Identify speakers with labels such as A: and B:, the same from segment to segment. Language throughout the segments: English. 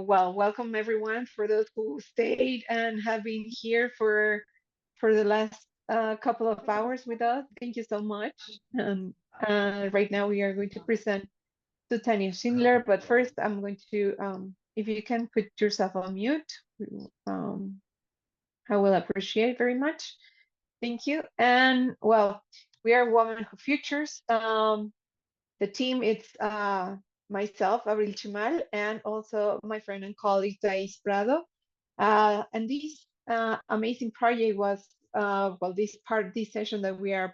A: Well, welcome everyone for those who stayed and have been here for the last couple of hours with us. Thank you so much. Right now we are going to present to Tanya Schindler, but first I'm going to, if you can put yourself on mute, um, I will appreciate very much. Thank you. And well, we are Women Who Futures. The team is myself, Abril Chimal, and also my friend and colleague, Thais Prado. And this amazing project was, this session that we are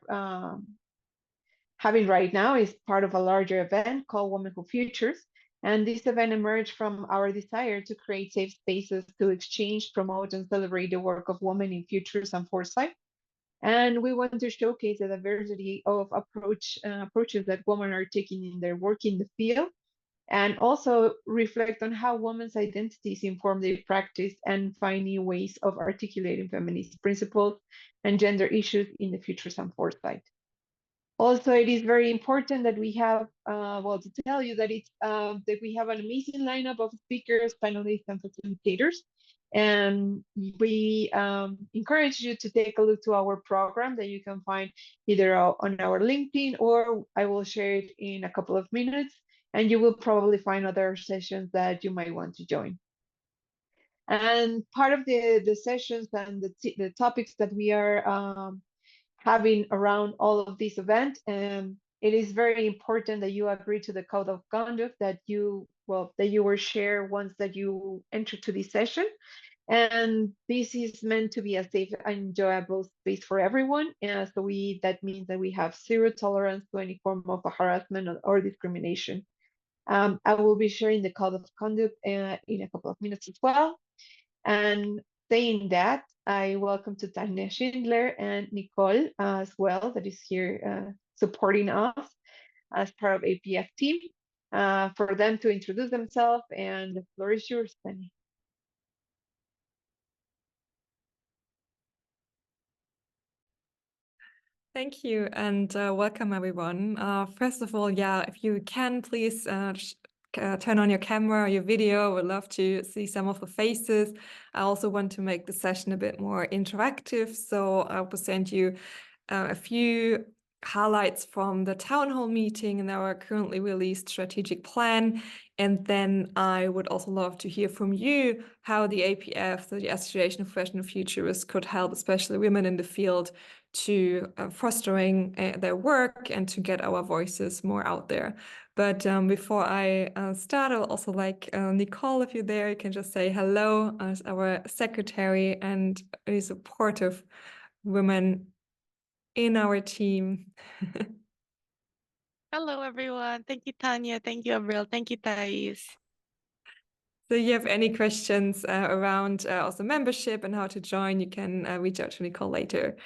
A: having right now is part of a larger event called Women Who Futures. And this event emerged from our desire to create safe spaces to exchange, promote, and celebrate the work of women in futures and foresight. And we want to showcase the diversity of approaches that women are taking in their work in the field, and also reflect on how women's identities inform their practice and find new ways of articulating feminist principles and gender issues in the futures and foresight. Also, it is very important that we have, to tell you that that we have an amazing lineup of speakers, panelists, and facilitators. And we encourage you to take a look to our program that you can find either on our LinkedIn, or I will share it in a couple of minutes, and you will probably find other sessions that you might want to join. And part of the sessions and the topics that we are having around all of this event. It is very important that you agree to the code of conduct that you will share once that you enter to this session. And this is meant to be a safe and enjoyable space for everyone. And so that means that we have zero tolerance to any form of harassment or discrimination. I will be sharing the code of conduct in a couple of minutes as well. And saying that, I welcome to Tanya Schindler and Nicole as well, that is here supporting us as part of APF team, for them to introduce themselves, and the floor is yours, Tanya.
B: Thank you, and welcome everyone. First of all, if you can, please turn on your camera or your video. We'd love to see some of the faces. I also want to make the session a bit more interactive, so I'll present you a few highlights from the town hall meeting and our currently released strategic plan. And then I would also love to hear from you how the APF, the Association of Professional Futurists, could help, especially women in the field, to fostering their work and to get our voices more out there. But before I start, I'll also like Nicole, if you're there, you can just say hello as our secretary and a supportive woman in our team.
C: Hello, everyone. Thank you, Tanya. Thank you, Abril. Thank you, Thais.
B: So you have any questions around also membership and how to join, you can reach out to Nicole later.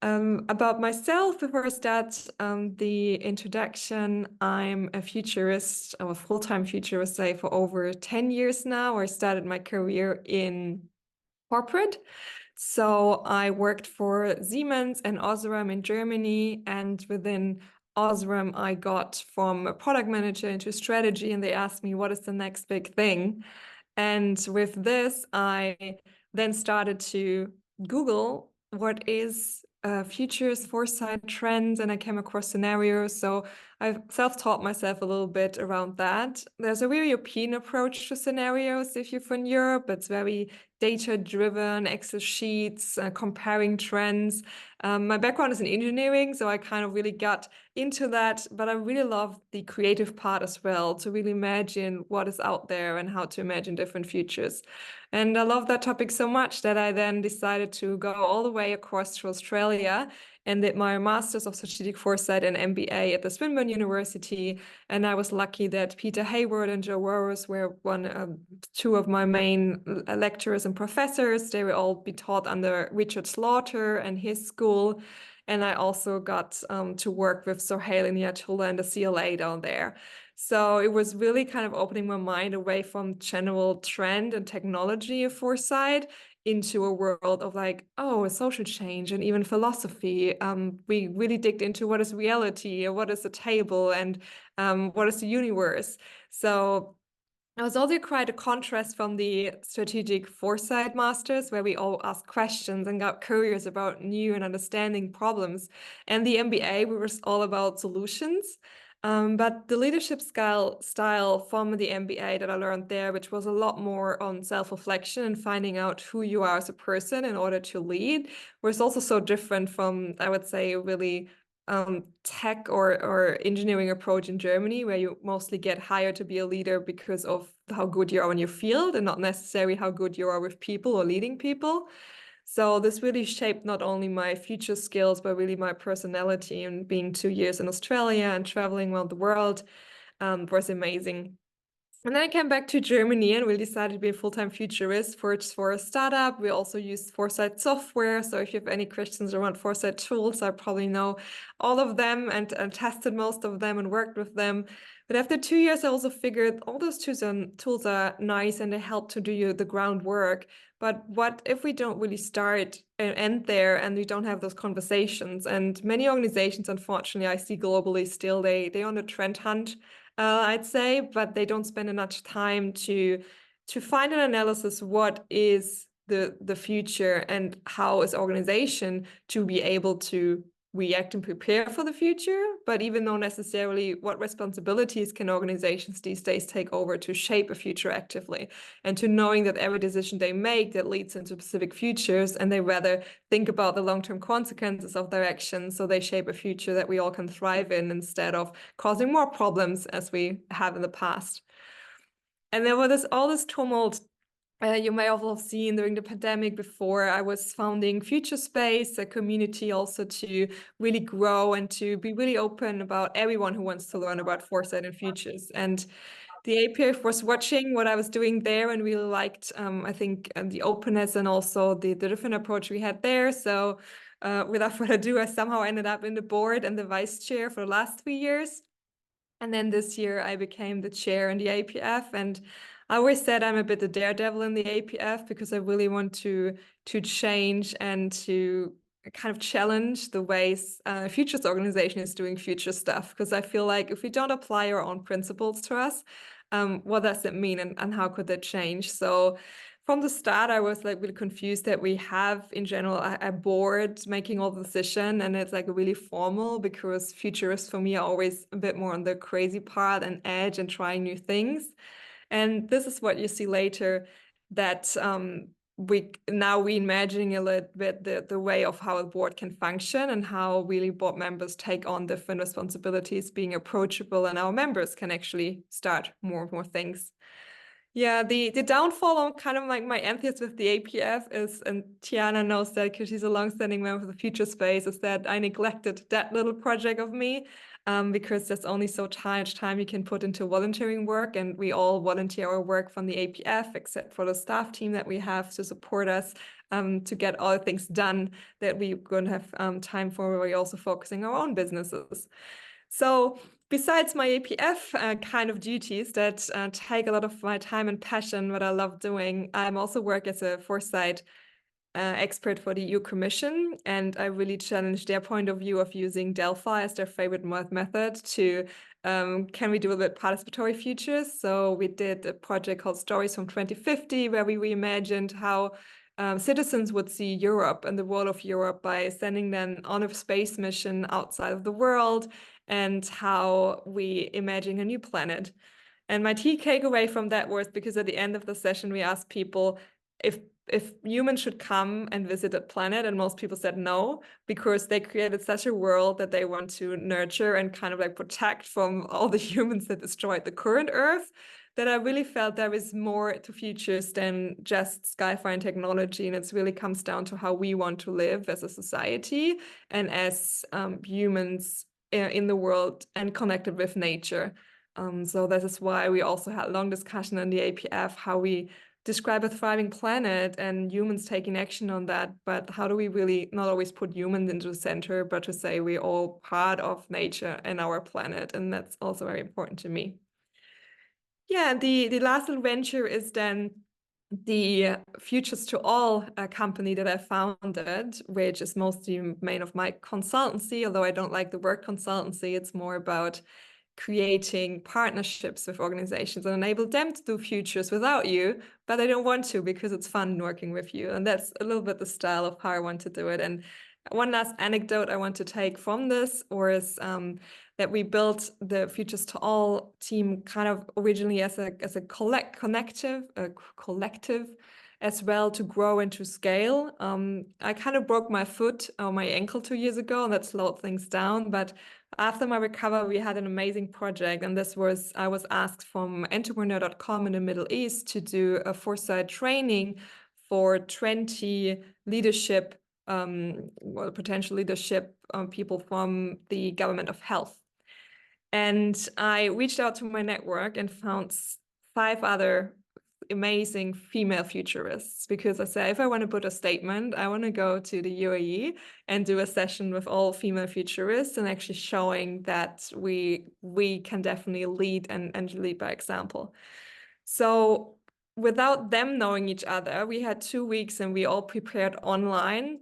B: About myself, before I start the introduction, I'm a futurist, I'm a full-time futurist, say, for over 10 years now. I started my career in corporate. So I worked for Siemens and Osram in Germany, and within Osram, I got from a product manager into strategy, and they asked me, what is the next big thing? And with this, I then started to Google what is futures, foresight, trends, and I came across scenarios. So I've self-taught myself a little bit around that. There's a very European approach to scenarios. If you're from Europe, it's very data-driven, Excel sheets, comparing trends. My background is in engineering, so I kind of really got into that, but I really love the creative part as well, to really imagine what is out there and how to imagine different futures. And I love that topic so much that I then decided to go all the way across to Australia and did my Masters of Strategic Foresight and MBA at the Swinburne University. And I was lucky that Peter Hayward and Joe Rose were two of my main lecturers and professors. They will all be taught under Richard Slaughter and his school. And I also got to work with Sohail Inayatullah and the CLA down there. So it was really kind of opening my mind away from general trend and technology of foresight into a world of like, oh, social change and even philosophy. We really digged into what is reality, or what is the table, and what is the universe. So it was also quite a contrast from the strategic foresight masters, where we all asked questions and got curious about new and understanding problems. And the MBA, we were all about solutions. But the leadership style from the MBA that I learned there, which was a lot more on self-reflection and finding out who you are as a person in order to lead, was also so different from, I would say, really tech or engineering approach in Germany, where you mostly get hired to be a leader because of how good you are in your field and not necessarily how good you are with people or leading people. So this really shaped not only my future skills, but really my personality. And being 2 years in Australia and traveling around the world was amazing. And then I came back to Germany and we decided to be a full-time futurist for a startup. We also used Foresight software. So if you have any questions around Foresight tools, I probably know all of them and tested most of them and worked with them. But after 2 years, I also figured all those tools are nice and they help to do the groundwork. But what if we don't really start and end there and we don't have those conversations? And many organizations, unfortunately, I see globally still, they're on a trend hunt, I'd say, but they don't spend enough time to find an analysis what is the future and how is organization to be able to react and prepare for the future, but even though necessarily what responsibilities can organizations these days take over to shape a future actively, and to knowing that every decision they make that leads into specific futures, and they rather think about the long-term consequences of their actions so they shape a future that we all can thrive in instead of causing more problems as we have in the past. And there was all this tumult. You may also have seen during the pandemic before I was founding Future Space, a community also to really grow and to be really open about everyone who wants to learn about foresight and futures. And the APF was watching what I was doing there and really liked, I think, the openness and also the different approach we had there. So without further ado, I somehow ended up in the board and the vice chair for the last 3 years. And then this year I became the chair in the APF, and I always said I'm a bit the daredevil in the APF because I really want to change and to kind of challenge the ways Futures organization is doing future stuff. Because I feel like if we don't apply our own principles to us, what does it mean and how could that change? So from the start, I was like really confused that we have in general a board making all the decision, and it's like really formal because futurists for me are always a bit more on the crazy part and edge and trying new things. And this is what you see later, that we reimagining a little bit the way of how a board can function and how really board members take on different responsibilities, being approachable, and our members can actually start more and more things. Yeah, the downfall on kind of like my enthesis with the APF is, and Tiana knows that because she's a long-standing member of the Future Space, is that I neglected that little project of me because there's only so much time you can put into volunteering work, and we all volunteer our work from the APF except for the staff team that we have to support us to get all the things done that we're going to have time for. We're also focusing on our own businesses. So besides my APF kind of duties that take a lot of my time and passion, what I love doing, I'm also work as a foresight expert for the EU Commission, and I really challenge their point of view of using Delphi as their favorite method to can we do a bit participatory futures? So we did a project called Stories from 2050, where we reimagined how citizens would see Europe and the world of Europe by sending them on a space mission outside of the world, and how we imagine a new planet. And my key takeaway from that was, because at the end of the session, we asked people if humans should come and visit a planet, and most people said no, because they created such a world that they want to nurture and kind of like protect from all the humans that destroyed the current Earth, that I really felt there is more to futures than just sci-fi and technology. And it really comes down to how we want to live as a society and as humans in the world and connected with nature. So this is why we also had a long discussion in the APF, how we describe a thriving planet and humans taking action on that. But how do we really not always put humans into the center, but to say we're all part of nature and our planet? And that's also very important to me. Yeah, the last little venture is then the Futures to All company that I founded, which is mostly made of my consultancy, although I don't like the word consultancy. It's more about creating partnerships with organizations and enable them to do futures without you, but they don't want to because it's fun working with you. And that's a little bit the style of how I want to do it. And one last anecdote I want to take from this is that we built the Futures to All team kind of originally as a collective as well, to grow and to scale. I kind of broke my foot or my ankle 2 years ago, and that slowed things down. But after my recovery, we had an amazing project, and I was asked from entrepreneur.com in the Middle East to do a foresight training for 20 leadership, potential leadership people from the Government of Health. And I reached out to my network and found 5 other amazing female futurists, because I said, if I want to put a statement, I want to go to the UAE and do a session with all female futurists and actually showing that we can definitely lead and lead by example. So without them knowing each other, we had 2 weeks and we all prepared online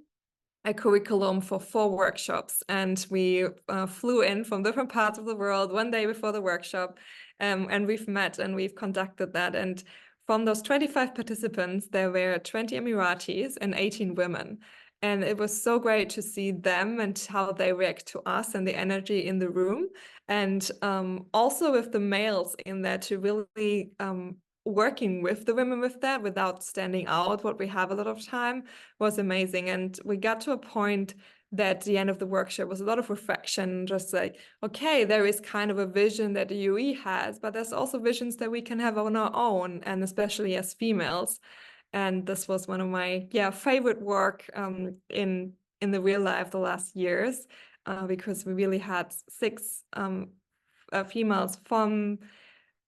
B: a curriculum for 4 workshops, and we flew in from different parts of the world one day before the workshop, and we've met and we've conducted that. And from those 25 participants, there were 20 Emiratis and 18 women. And it was so great to see them and how they react to us and the energy in the room. And also with the males in there to really working with the women with that without standing out, what we have a lot of time, was amazing. And we got to a point that the end of the workshop was a lot of reflection, just like, okay, there is kind of a vision that the UE has, but there's also visions that we can have on our own, and especially as females. And this was one of my favorite work in the real life the last years, because we really had 6 females from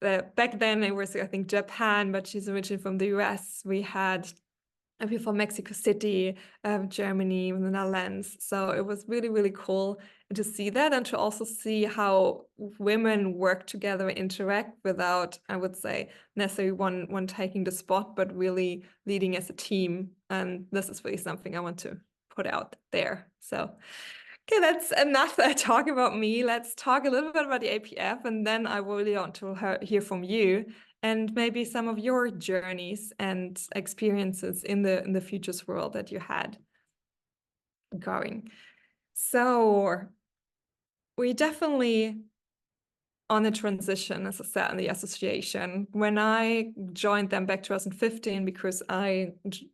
B: back then it was, I think, Japan, but she's originally from the US. We had people from Mexico City, Germany, the Netherlands. So it was really, really cool to see that, and to also see how women work together and interact without, I would say, necessarily one taking the spot, but really leading as a team. And this is really something I want to put out there. So okay, that's enough talk about me. Let's talk a little bit about the APF, and then I really want to hear from you and maybe some of your journeys and experiences in the futures world that you had going. So we definitely on a transition, as I said, in the association. When I joined them back 2015, because I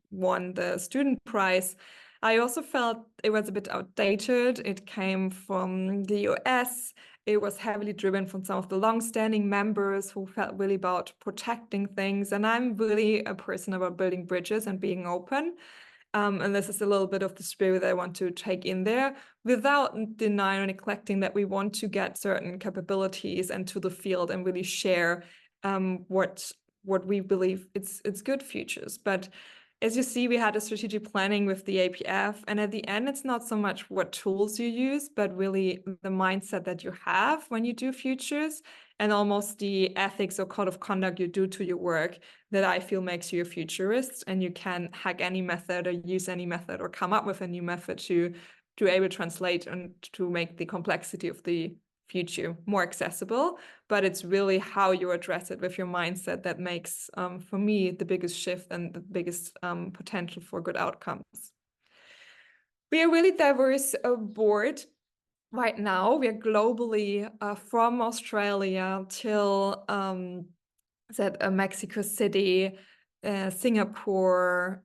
B: won the student prize, I also felt it was a bit outdated. It came from the US. It was heavily driven from some of the long-standing members who felt really about protecting things. And I'm really a person about building bridges and being open. And this is a little bit of the spirit I want to take in there, without denying or neglecting that we want to get certain capabilities into the field and really share what we believe it's good futures. But as you see, we had a strategic planning with the APF, and at the end, it's not so much what tools you use, but really the mindset that you have when you do futures, and almost the ethics or code of conduct you do to your work that I feel makes you a futurist. And you can hack any method or use any method or come up with a new method to able to translate and to make the complexity of the future more accessible. But it's really how you address it with your mindset that makes, for me, the biggest shift and the biggest potential for good outcomes. We are really diverse board. Right now, we are globally from Australia till Mexico City, Singapore,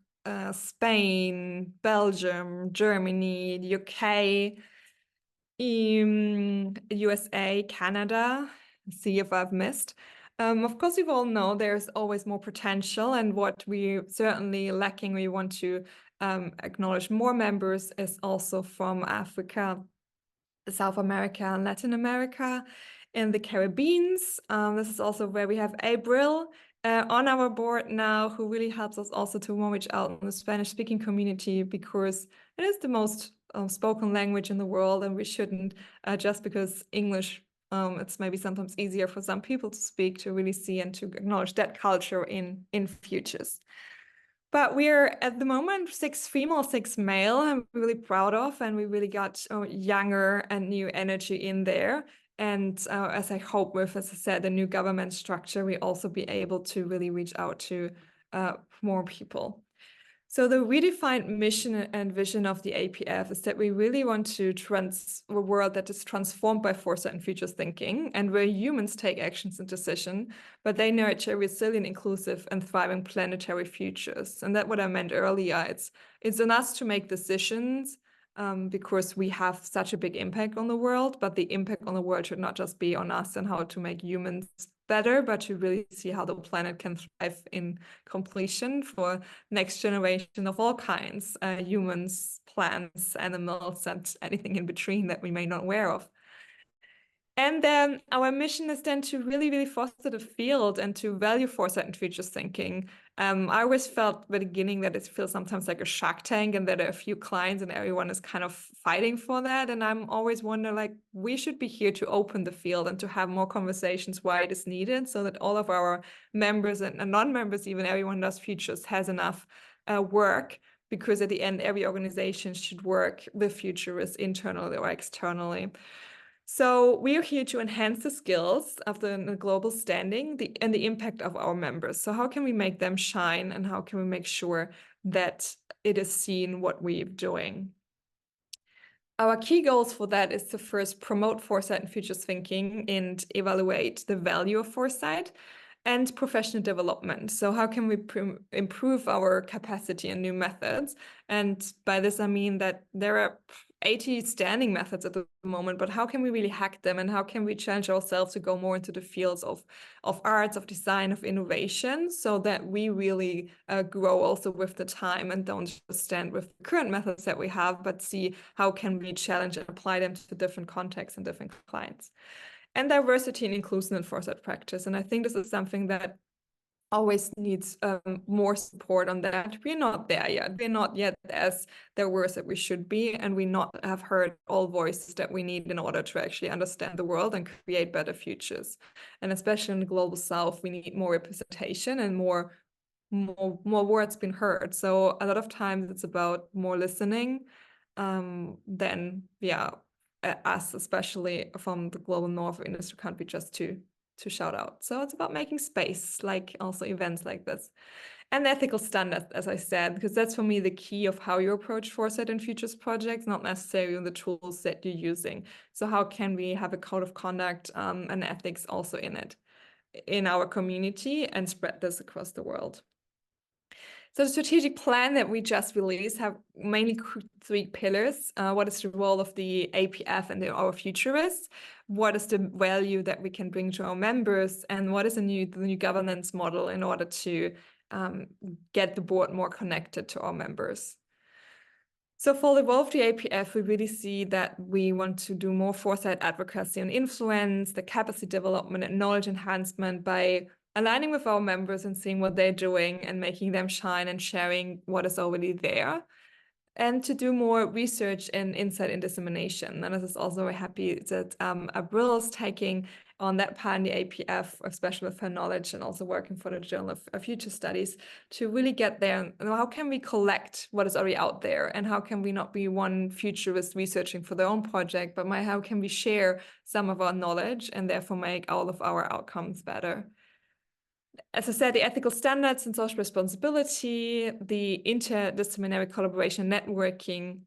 B: Spain, Belgium, Germany, the UK, USA, Canada. See if I've missed. Of course, you all know there's always more potential, and what we certainly lacking, we want to acknowledge more members, is also from Africa, South America, and Latin America, and the Caribbean. This is also where we have April on our board now, who really helps us also to reach out in the Spanish-speaking community, because it is the most spoken language in the world, and we shouldn't, just because English, it's maybe sometimes easier for some people to speak, to really see and to acknowledge that culture in futures. But we're at the moment 6 female, 6 male. I'm really proud of, and we really got younger and new energy in there. And as I hope with, as I said, the new government structure, we also be able to really reach out to more people. So the redefined mission and vision of the APF is that we really want to a world that is transformed by foresight and futures thinking, and where humans take actions and decisions, but they nurture resilient, inclusive, and thriving planetary futures. And that's what I meant earlier. It's on us to make decisions because we have such a big impact on the world, but the impact on the world should not just be on us and how to make humans better, but to really see how the planet can thrive in completion for next generation of all kinds, humans, plants, animals, and anything in between that we may not aware of. And then our mission is then to really, really foster the field and to value foresight and futures thinking. I always felt at the beginning that it feels sometimes like a Shark Tank and that a few clients and everyone is kind of fighting for that. And I'm always wonder, like, we should be here to open the field and to have more conversations why it is needed, so that all of our members and non-members, even everyone does futures, has enough work. Because at the end, every organization should work with futurists internally or externally. So we are here to enhance the skills of the global standing and the impact of our members. So how can we make them shine, and how can we make sure that it is seen what we're doing? Our key goals for that is to first promote foresight and futures thinking and evaluate the value of foresight and professional development. So how can we improve our capacity and new methods? And by this, I mean that there are 80 standing methods at the moment, but how can we really hack them, and how can we challenge ourselves to go more into the fields of arts, of design, of innovation, so that we really grow also with the time and don't just stand with the current methods that we have, but see how can we challenge and apply them to different contexts and different clients. And diversity and inclusiveness in foresight practice. And I think this is something that always needs more support on that. We're not there yet. We're not yet as diverse as we should be, and we not have heard all voices that we need in order to actually understand the world and create better futures. And especially in the global south, we need more representation and more words being heard. So a lot of times it's about more listening than us, especially from the global north or industry country, just to shout out. So it's about making space, like also events like this. And ethical standards, as I said, because that's for me the key of how you approach foresight and futures projects, not necessarily on the tools that you're using. So how can we have a code of conduct and ethics also in our community and spread this across the world? So the strategic plan that we just released have mainly 3 pillars. What is the role of the APF and our futurists? What is the value that we can bring to our members? And what is the new governance model in order to get the board more connected to our members? So for the role of the APF, we really see that we want to do more foresight advocacy and influence, the capacity development and knowledge enhancement by aligning with our members and seeing what they're doing and making them shine and sharing what is already there, and to do more research and insight and dissemination. And this is also very happy that Abril is taking on that part in the APF, especially with her knowledge and also working for the Journal of Future Studies, to really get there. And how can we collect what is already out there? And how can we not be one futurist researching for their own project, but how can we share some of our knowledge and therefore make all of our outcomes better? As I said, the ethical standards and social responsibility, the interdisciplinary collaboration, networking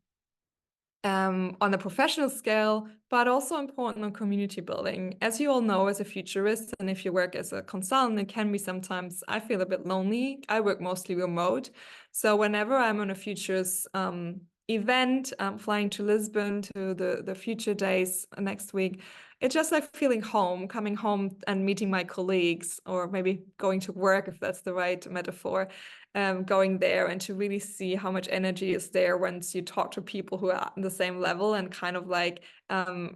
B: on a professional scale, but also important on community building. As you all know, as a futurist, and if you work as a consultant, it can be sometimes, I feel a bit lonely. I work mostly remote. So whenever I'm on a futures event, flying to Lisbon to the Future Days next week, it's just like feeling home, coming home and meeting my colleagues, or maybe going to work, if that's the right metaphor, going there and to really see how much energy is there once you talk to people who are on the same level and kind of like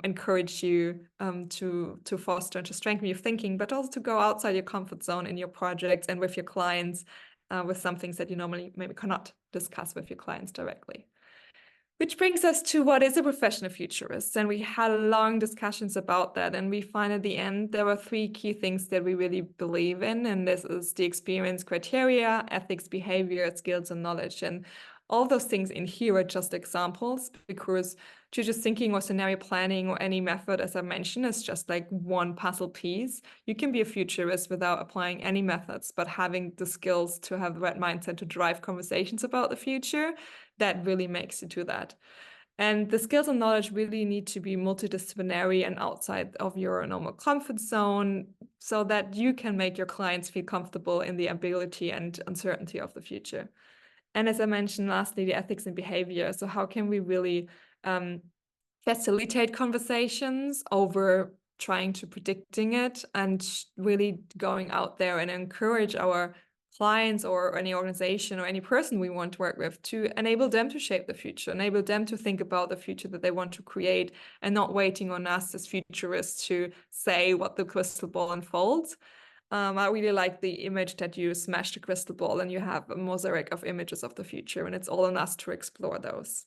B: encourage you to foster and to strengthen your thinking, but also to go outside your comfort zone in your projects and with your clients with some things that you normally maybe cannot discuss with your clients directly. Which brings us to what is a professional futurist. And we had long discussions about that. And we find at the end, there were 3 key things that we really believe in. And this is the experience criteria, ethics, behavior, skills, and knowledge. And all those things in here are just examples, because just thinking or scenario planning or any method, as I mentioned, is just like one puzzle piece. You can be a futurist without applying any methods, but having the skills to have the right mindset to drive conversations about the future, that really makes you do that. And the skills and knowledge really need to be multidisciplinary and outside of your normal comfort zone, so that you can make your clients feel comfortable in the ambiguity and uncertainty of the future. And as I mentioned, lastly, the ethics and behavior. So how can we really facilitate conversations over trying to predicting it, and really going out there and encourage our clients or any organization or any person we want to work with to enable them to shape the future, enable them to think about the future that they want to create, and not waiting on us as futurists to say what the crystal ball unfolds. I really like the image that you smash the crystal ball and you have a mosaic of images of the future, and it's all on us to explore those.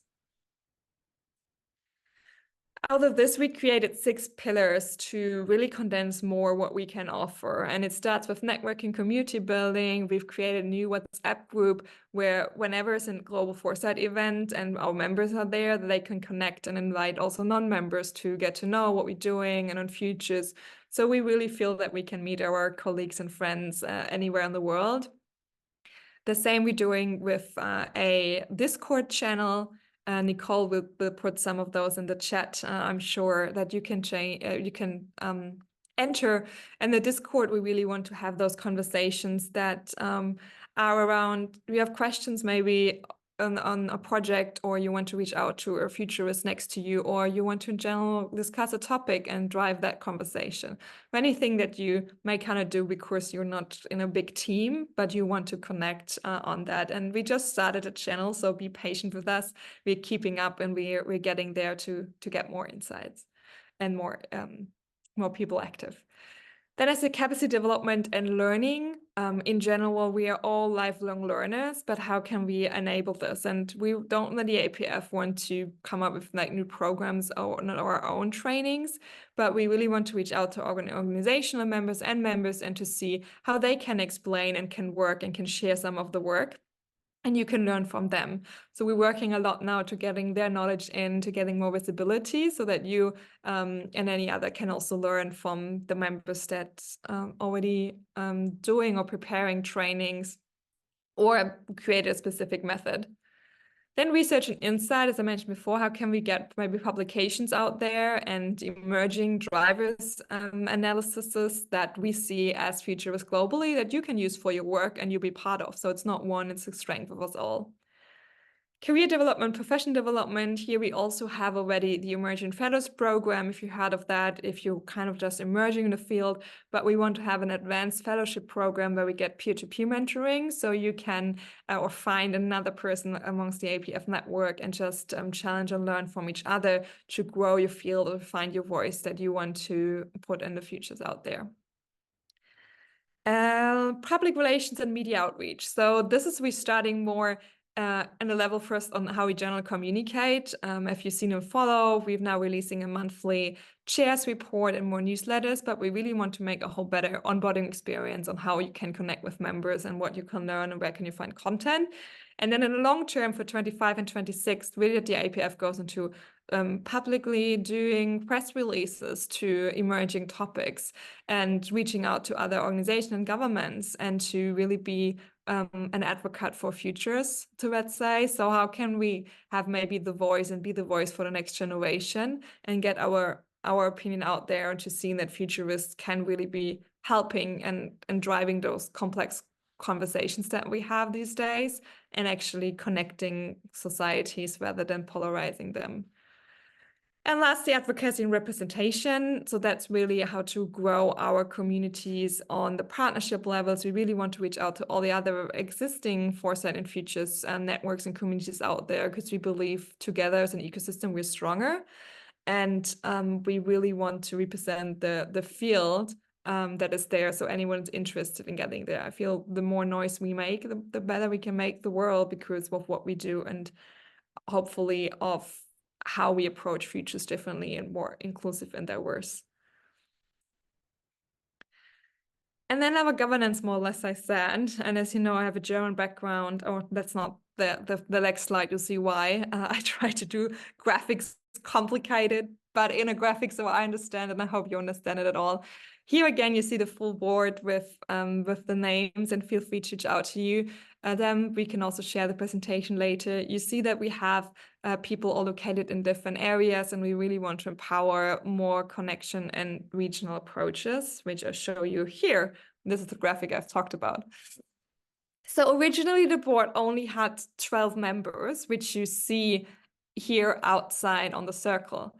B: Out of this, we created 6 pillars to really condense more what we can offer. And it starts with networking, community building. We've created a new WhatsApp group where whenever it's a global foresight event and our members are there, they can connect and invite also non-members to get to know what we're doing and on futures. So we really feel that we can meet our colleagues and friends anywhere in the world. The same we're doing with a Discord channel. Nicole will put some of those in the chat. I'm sure that you can enter. And the Discord, we really want to have those conversations that are around, we have questions maybe on a project, or you want to reach out to a futurist next to you, or you want to in general discuss a topic and drive that conversation. Anything that you may kind of do because you're not in a big team, but you want to connect on that. And we just started a channel, so be patient with us. We're keeping up, and we're getting there to get more insights and more people active. Then as a capacity development and learning, in general, we are all lifelong learners, but how can we enable this? And we don't let the APF want to come up with like new programs or not our own trainings, but we really want to reach out to organizational members and to see how they can explain and can work and can share some of the work. And you can learn from them. So we're working a lot now to getting their knowledge in, to getting more visibility, so that you and any other can also learn from the members that already doing or preparing trainings or create a specific method. Then research and insight, as I mentioned before, how can we get maybe publications out there and emerging drivers analyses that we see as futurists globally that you can use for your work and you'll be part of. So it's not one, it's a strength of us all. Career development, profession development. Here we also have already the Emerging Fellows program, if you heard of that, if you're kind of just emerging in the field, but we want to have an advanced fellowship program where we get peer-to-peer mentoring, so you can or find another person amongst the APF network and just challenge and learn from each other to grow your field or find your voice that you want to put in the futures out there. Public relations and media outreach. So this is we starting more and a level first on how we generally communicate. If you've seen and follow, we're now releasing a monthly chairs report and more newsletters, but we really want to make a whole better onboarding experience on how you can connect with members and what you can learn and where can you find content. And then in the long term for 25 and 26, really the APF goes into publicly doing press releases to emerging topics and reaching out to other organizations and governments, and to really be an advocate for futures, to let's say. So how can we have maybe the voice and be the voice for the next generation and get our opinion out there, and to see that futurists can really be helping and driving those complex conversations that we have these days, and actually connecting societies rather than polarizing them. And lastly, advocacy and representation. So that's really how to grow our communities on the partnership levels. We really want to reach out to all the other existing foresight and futures networks and communities out there, because we believe together as an ecosystem, we're stronger. And we really want to represent the field that is there. So anyone's interested in getting there. I feel the more noise we make, the better we can make the world, because of what we do, and hopefully of how we approach futures differently and more inclusive and diverse. And then our governance model, as I said, and as you know, I have a German background, or that's not the next slide, you'll see why. I try to do graphics complicated, but in a graphic so I understand, and I hope you understand it at all. Here again, you see the full board with the names, and feel free to reach out to you. Then we can also share the presentation later. You see that we have people all located in different areas, and we really want to empower more connection and regional approaches, which I show you here. This is the graphic I've talked about. So originally the board only had 12 members, which you see here outside on the circle.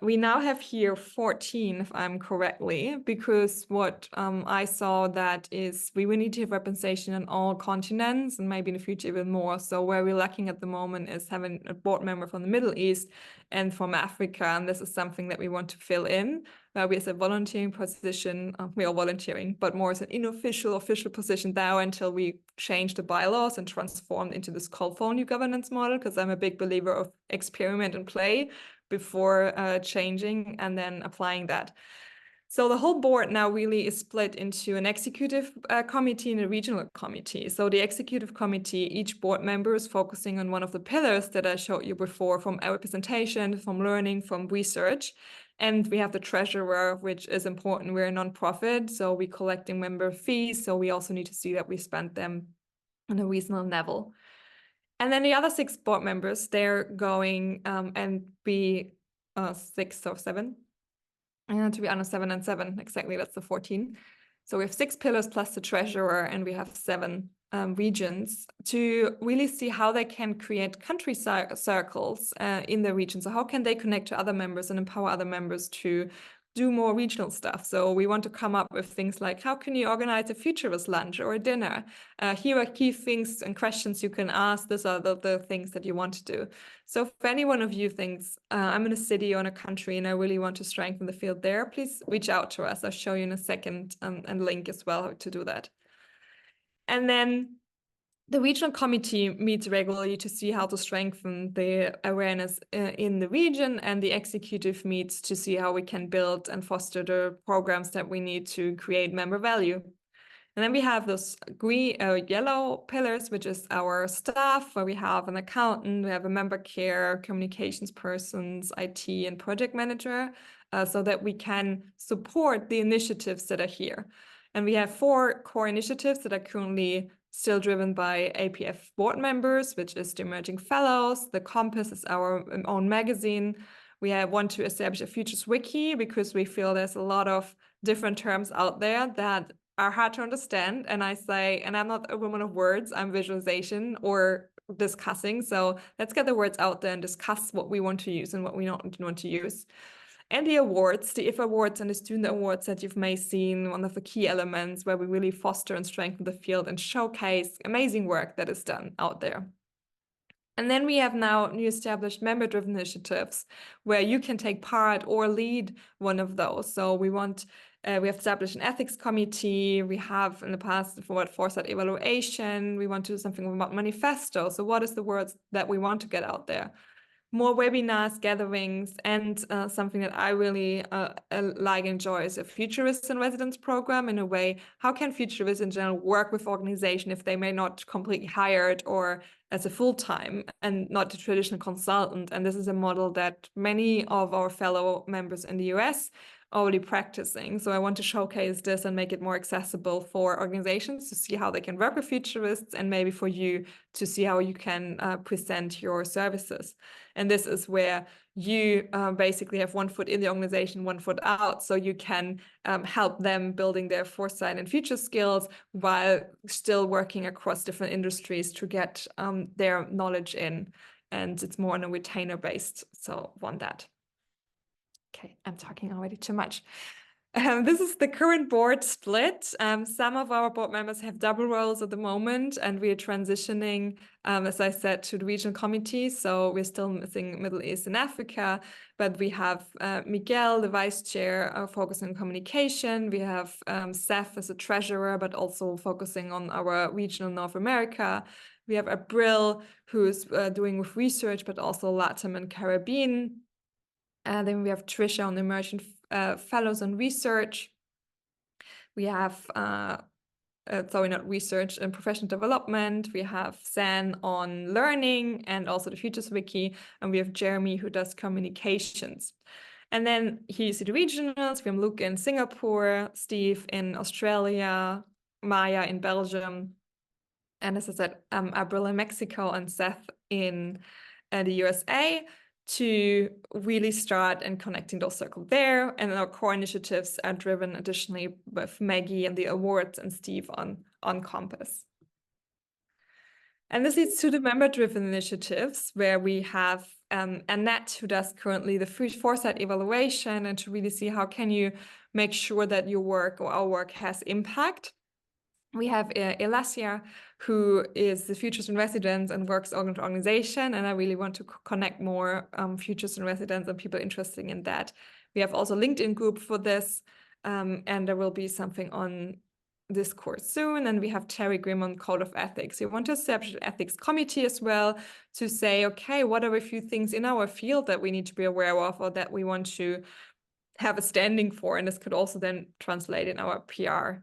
B: We now have here 14, if I'm correctly, because what I saw that is we will need to have representation on all continents and maybe in the future even more. So where we're lacking at the moment is having a board member from the Middle East and from Africa. And this is something that we want to fill in, where we as a volunteering position, we are volunteering, but more as an official position now until we change the bylaws and transform into this call for new governance model, because I'm a big believer of experiment and play before changing and then applying that. So the whole board now really is split into an executive committee and a regional committee. So the executive committee, each board member is focusing on one of the pillars that I showed you before, from representation, from learning, from research. And we have the treasurer, which is important. We're a nonprofit, so we're collecting member fees. So we also need to see that we spend them on a reasonable level. And then the other 6 board members, they're going and be 6 or 7. And to be honest, 7 and 7, exactly, that's the 14. So we have 6 pillars plus the treasurer, and we have 7 regions to really see how they can create country circles in the region. So how can they connect to other members and empower other members to do more regional stuff. So we want to come up with things like, how can you organize a futurist lunch or a dinner? Here are key things and questions you can ask. These are the things that you want to do. So if any one of you thinks, I'm in a city or in a country and I really want to strengthen the field there, please reach out to us. I'll show you in a second and link as well how to do that. And then the regional committee meets regularly to see how to strengthen the awareness in the region, and the executive meets to see how we can build and foster the programs that we need to create member value. And then we have those yellow pillars, which is our staff, where we have an accountant, we have a member care, communications persons, IT, and project manager, so that we can support the initiatives that are here. And we have 4 core initiatives that are currently still driven by APF board members, which is the Emerging Fellows. The Compass is our own magazine. We want to establish a Futures Wiki because we feel there's a lot of different terms out there that are hard to understand. And I say, and I'm not a woman of words, I'm visualization or discussing. So let's get the words out there and discuss what we want to use and what we don't want to use. And the awards, the IF Awards and the Student Awards that you've may seen, one of the key elements where we really foster and strengthen the field and showcase amazing work that is done out there. And then we have now new established member-driven initiatives where you can take part or lead one of those. So we have established an ethics committee. We have in the past for foresight evaluation. We want to do something about manifesto. So what is the words that we want to get out there? More webinars, gatherings, and something that I really enjoy is a Futurists in Residence program. In a way, how can futurists in general work with organization if they may not completely hired or as a full-time and not a traditional consultant? And this is a model that many of our fellow members in the US are already practicing. So I want to showcase this and make it more accessible for organizations to see how they can work with futurists, and maybe for you to see how you can present your services. And this is where you basically have one foot in the organization, one foot out, so you can help them building their foresight and future skills while still working across different industries to get their knowledge in. And it's more on a retainer based, so want that. Okay, I'm talking already too much. This is the current board split. Some of our board members have double roles at the moment, and we are transitioning, as I said, to the regional committee. So we're still missing Middle East and Africa, but we have Miguel, the vice chair, focusing on communication. We have Seth as a treasurer, but also focusing on our regional North America. We have Abril, who's doing with research, but also Latin and Caribbean. Then we have Trisha on emerging fellows and research. We have research and professional development. We have San on learning and also the Futures Wiki. And we have Jeremy who does communications. And then here you see the regionals. We have Luke in Singapore, Steve in Australia, Maya in Belgium. And as I said, Abril in Mexico and Seth in the USA, to really start and connecting those circles there. And our core initiatives are driven additionally with Maggie and the awards and Steve on Compass. And this leads to the member-driven initiatives, where we have Annette, who does currently the foresight evaluation, and to really see how can you make sure that your work or our work has impact. We have Elasia, who is the Futures in Residence and works on an organization, and I really want to connect more Futures in Residence and people interested in that. We have also a LinkedIn group for this, and there will be something on Discord soon. And we have Terry Grimm on Code of Ethics. We want to establish an ethics committee as well to say, okay, what are a few things in our field that we need to be aware of or that we want to have a standing for? And this could also then translate in our PR.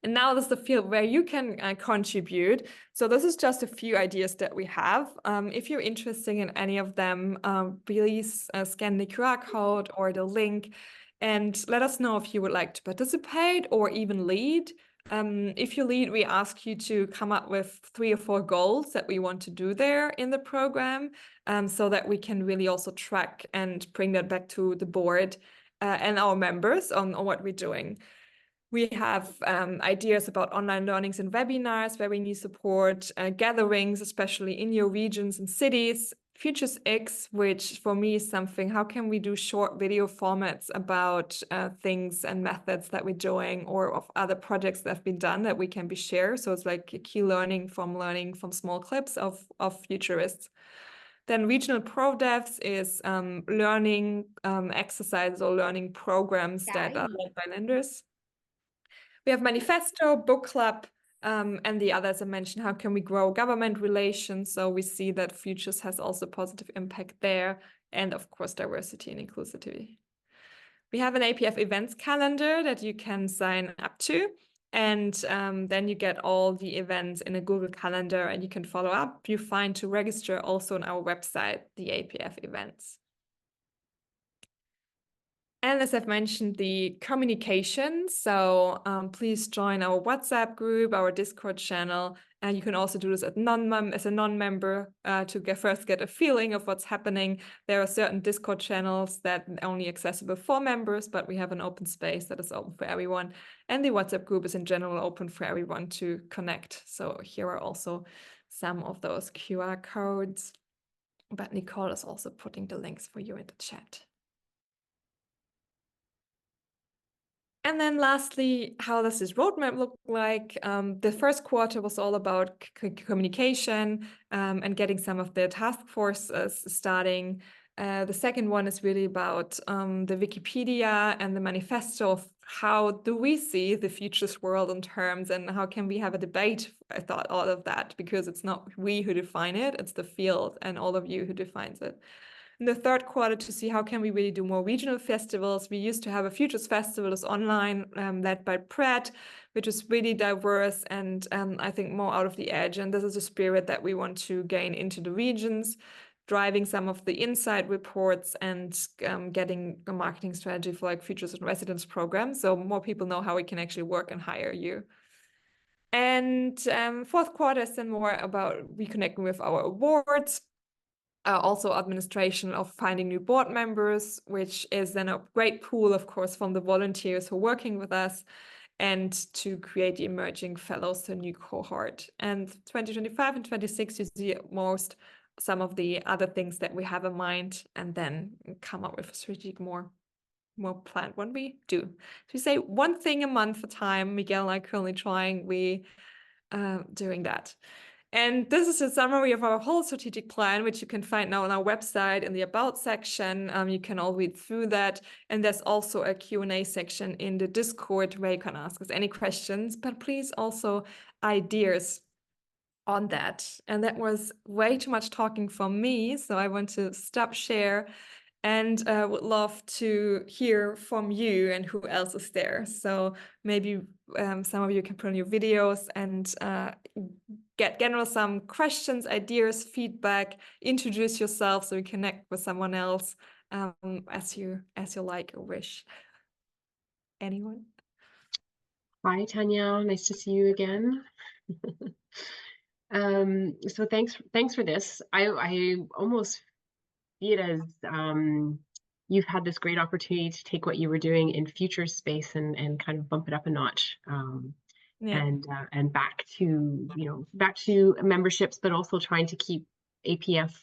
B: And now this is the field where you can contribute. So this is just a few ideas that we have. If you're interested in any of them, please scan the QR code or the link and let us know if you would like to participate or even lead. If you lead, we ask you to come up with 3 or 4 goals that we want to do there in the program, so that we can really also track and bring that back to the board and our members on what we're doing. We have ideas about online learnings and webinars where we need support, gatherings, especially in your regions and cities. Futures X, which for me is something, how can we do short video formats about things and methods that we're doing or of other projects that have been done that we can be shared. So it's like a key learning from small clips of futurists. Then regional pro devs is learning exercises or learning programs that are led by lenders. We have Manifesto, Book Club, and the others I mentioned. How can we grow government relations? So we see that Futures has also positive impact there. And of course, diversity and inclusivity. We have an APF events calendar that you can sign up to. And then you get all the events in a Google Calendar and you can follow up. You find to register also on our website, the APF events. And as I've mentioned, the communication. So please join our WhatsApp group, our Discord channel. And you can also do this as a non-member to first get a feeling of what's happening. There are certain Discord channels that are only accessible for members, but we have an open space that is open for everyone. And the WhatsApp group is in general open for everyone to connect. So here are also some of those QR codes. But Nicole is also putting the links for you in the chat. And then lastly, how does this roadmap look like? The first quarter was all about communication and getting some of the task forces starting. The second one is really about the Wikipedia and the manifesto of how do we see the futures world in terms and how can we have a debate, I thought, all of that, because it's not we who define it, it's the field and all of you who defines it. In the third quarter to see how can we really do more regional festivals. We used to have a Futures Festival that's online, led by Pratt, which is really diverse and I think more out of the edge. And this is a spirit that we want to gain into the regions, driving some of the insight reports and getting a marketing strategy for like Futures in Residence program. So more people know how we can actually work and hire you. And fourth quarter is then more about reconnecting with our awards. Also administration of finding new board members, which is then a great pool, of course, from the volunteers who are working with us, and to create the emerging fellows, a new cohort. And 2025 and 26, you see most some of the other things that we have in mind, and then come up with a strategic more planned when we do. So we say one thing a month at a time. Miguel and I are currently trying, doing that. And this is a summary of our whole strategic plan, which you can find now on our website in the About section. You can all read through that. And there's also a Q&A section in the Discord where you can ask us any questions, but please also ideas on that. And that was way too much talking from me. So I want to stop share and would love to hear from you and who else is there. So maybe some of you can put on your videos and get some questions, ideas, feedback, introduce yourself so you connect with someone else as you like or wish. Anyone?
D: Hi, Tanya. Nice to see you again. So thanks for this. I almost see it as you've had this great opportunity to take what you were doing in future space and kind of bump it up a notch.
B: Yeah.
D: And back to back to memberships, but also trying to keep APF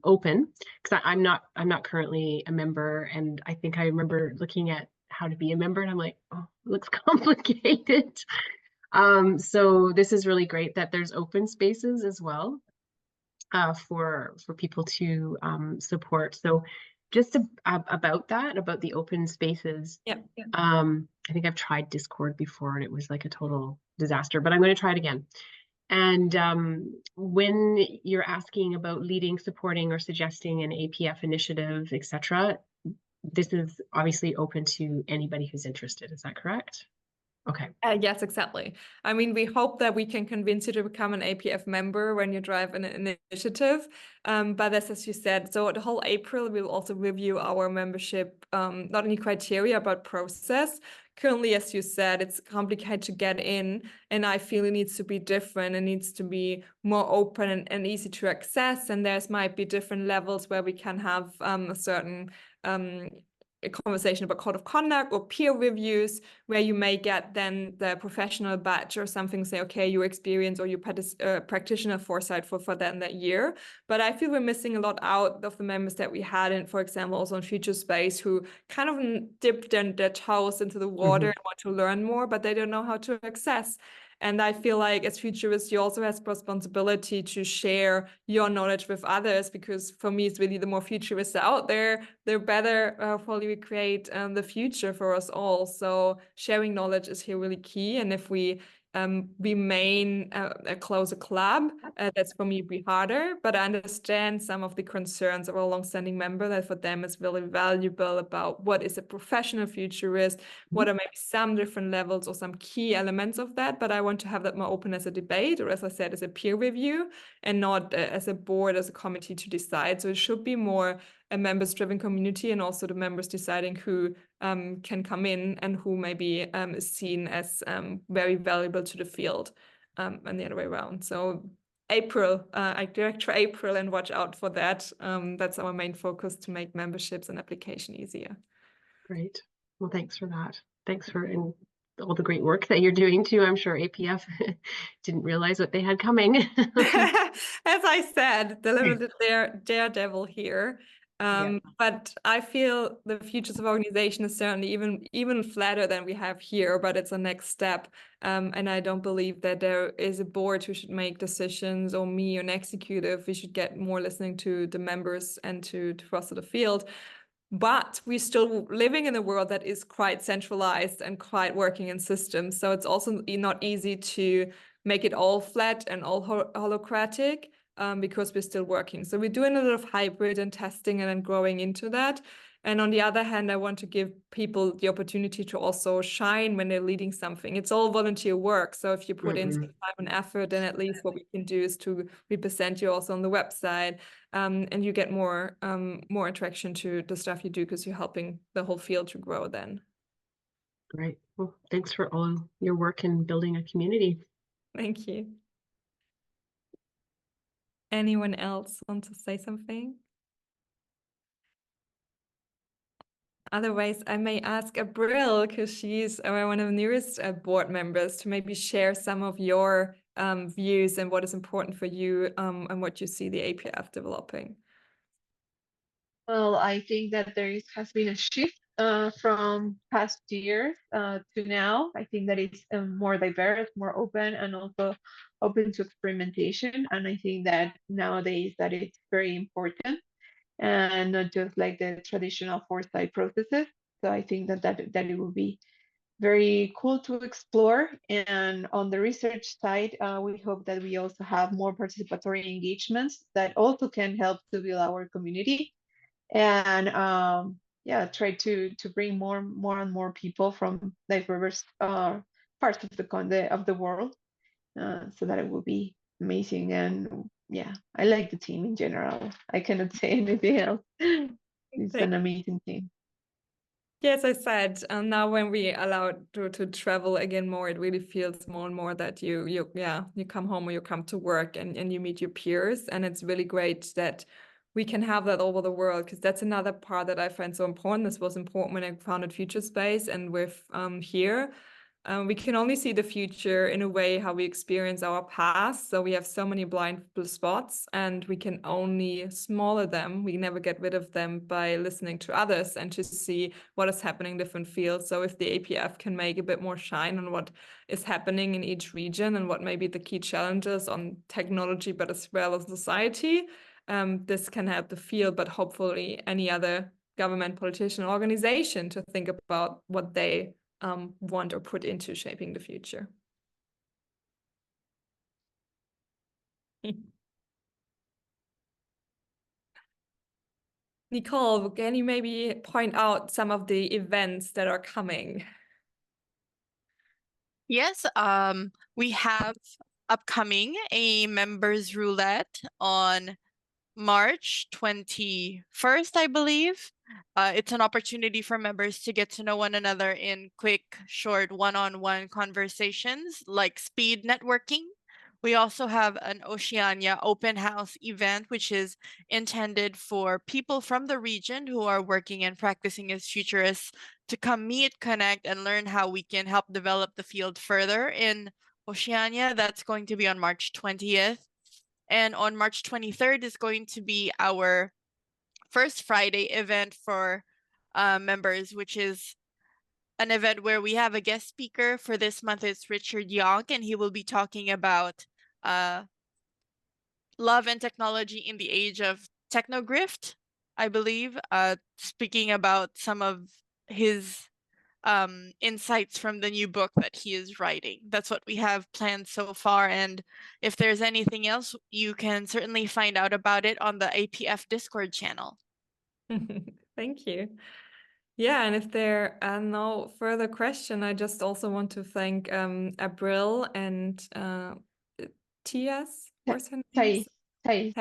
D: open, because I'm not currently a member, and I think I remember looking at how to be a member and I'm like, oh, it looks complicated. So this is really great that there's open spaces as well for people to support. So just about that, about the open spaces.
B: Yeah.
D: I think I've tried Discord before and it was like a total disaster, but I'm going to try it again. And when you're asking about leading, supporting, or suggesting an APF initiative, etc., this is obviously open to anybody who's interested. Is that correct? Okay.
B: Yes, exactly. I mean, we hope that we can convince you to become an APF member when you drive an initiative. But as you said, so the whole April, we'll also review our membership, not only criteria, but process. Currently, as you said, it's complicated to get in, and I feel it needs to be different. It needs to be more open and easy to access. And there's might be different levels where we can have a certain a conversation about code of conduct or peer reviews, where you may get then the professional badge or something, say, okay, your experience or your practitioner foresight for that year. But I feel we're missing a lot out of the members that we had in, for example, also in Future Space, who kind of dipped their toes into the water and want to learn more, but they don't know how to access. And I feel like as futurists, you also have responsibility to share your knowledge with others, because for me, it's really the more futurists out there, the better probably we create the future for us all. So sharing knowledge is here really key. And if we remain a closer club, that's for me be harder. But I understand some of the concerns of a long-standing member that for them it's really valuable about what is a professional futurist, what are maybe some different levels or some key elements of that. But I want to have that more open as a debate, or as I said, as a peer review, and not as a board, as a committee to decide. So it should be more a members-driven community, and also the members deciding who can come in and who maybe is seen as very valuable to the field, and the other way around. So April, I direct for April and watch out for that. That's our main focus, to make memberships and application easier.
D: Great. Well, thanks for that. Thanks for all the great work that you're doing too. I'm sure APF didn't realize what they had coming.
B: As I said, the little daredevil here. But I feel the futures of organization is certainly even flatter than we have here, but it's a next step. And I don't believe that there is a board who should make decisions, or me or an executive. We should get more listening to the members and to foster the field. But we're still living in a world that is quite centralized and quite working in systems. So it's also not easy to make it all flat and all holocratic, because we're still working. So we're doing a lot of hybrid and testing and then growing into that. And on the other hand, I want to give people the opportunity to also shine when they're leading something. It's all volunteer work. So if you put in some time and effort, then at least what we can do is to represent you also on the website. And you get more attraction to the stuff you do, because you're helping the whole field to grow then.
D: Great. Well, thanks for all your work in building a community.
B: Thank you. Anyone else want to say something? Otherwise, I may ask Abril, because she's one of the newest board members, to maybe share some of your views and what is important for you, and what you see the APF developing.
A: Well, I think that has been a shift from past years to now. I think that it's more diverse, more open, and also open to experimentation. And I think that nowadays that it's very important, and not just like the traditional foresight processes. So I think that it will be very cool to explore. And on the research side, we hope that we also have more participatory engagements that also can help to build our community. and yeah, try to bring more and more people from diverse parts of the world, so that it will be amazing. And yeah, I like the team in general. I cannot say anything else. It's an amazing team.
B: Yes, I said, now when we allowed to travel again more, it really feels more and more that you come home or you come to work and you meet your peers. And it's really great that we can have that all over the world, because that's another part that I find so important. This was important when I founded Future Space, and with here. We can only see the future in a way how we experience our past. So we have so many blind spots, and we can only smaller them. We never get rid of them by listening to others and to see what is happening in different fields. So if the APF can make a bit more shine on what is happening in each region and what may be the key challenges on technology, but as well as society, this can help the field, but hopefully any other government, politician, organization to think about what they want or put into shaping the future. Nicole, can you maybe point out some of the events that are coming?
C: Yes, we have upcoming a members roulette on March 21st, I believe. It's an opportunity for members to get to know one another in quick, short, one-on-one conversations like speed networking. We also have an Oceania open house event, which is intended for people from the region who are working and practicing as futurists to come meet, connect, and learn how we can help develop the field further in Oceania. That's going to be on March 20th. And on March 23rd is going to be our first Friday event for members, which is an event where we have a guest speaker. For this month, it's Richard Young, and he will be talking about love and technology in the age of technogrift, I believe, speaking about some of his insights from the new book that he is writing. That's what we have planned so far. And if there's anything else, you can certainly find out about it on the APF Discord channel.
B: Thank you. Yeah, and if there are no further questions, I just also want to thank Abril and Tias, what's her name?
A: Thais.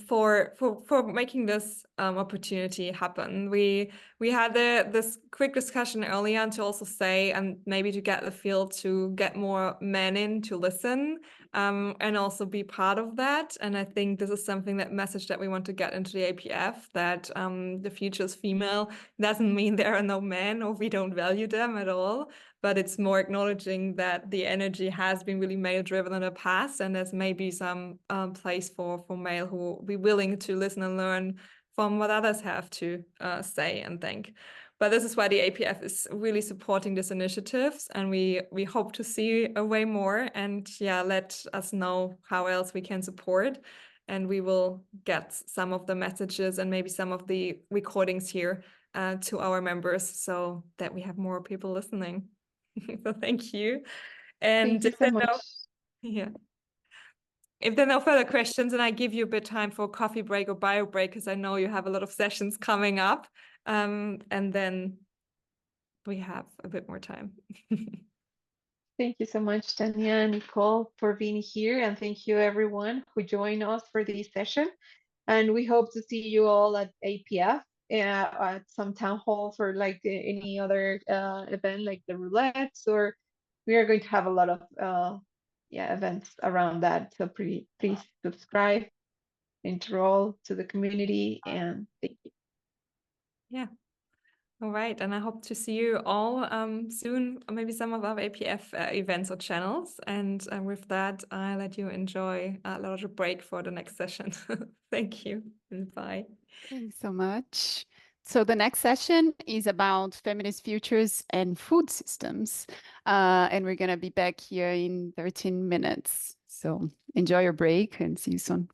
B: For making this opportunity happen. We had this quick discussion earlier to also say, and maybe to get the field to get more men in to listen, and also be part of that. And I think this is something, that message that we want to get into the APF, that the future is female doesn't mean there are no men or we don't value them at all. But it's more acknowledging that the energy has been really male-driven in the past, and there's maybe some place for male who will be willing to listen and learn from what others have to say and think. But this is why the APF is really supporting these initiatives, and we hope to see a way more. And yeah, let us know how else we can support, and we will get some of the messages and maybe some of the recordings here to our members, so that we have more people listening. So thank you. And
A: Thank you so much.
B: If there are no further questions, and I give you a bit of time for a coffee break or bio break, because I know you have a lot of sessions coming up, and then we have a bit more time.
A: Thank you so much, Tanya and Nicole, for being here, and thank you everyone who joined us for this session. And we hope to see you all at APF, at some town halls, or like any other event like the roulettes, or we are going to have a lot of events around that. So please subscribe, enroll to the community, and thank you.
B: Yeah. All right. And I hope to see you all soon, or maybe some of our APF events or channels. And with that, I let you enjoy a little break for the next session. Thank you and bye.
E: Thanks so much. So the next session is about feminist futures and food systems. And we're going to be back here in 13 minutes. So enjoy your break and see you soon.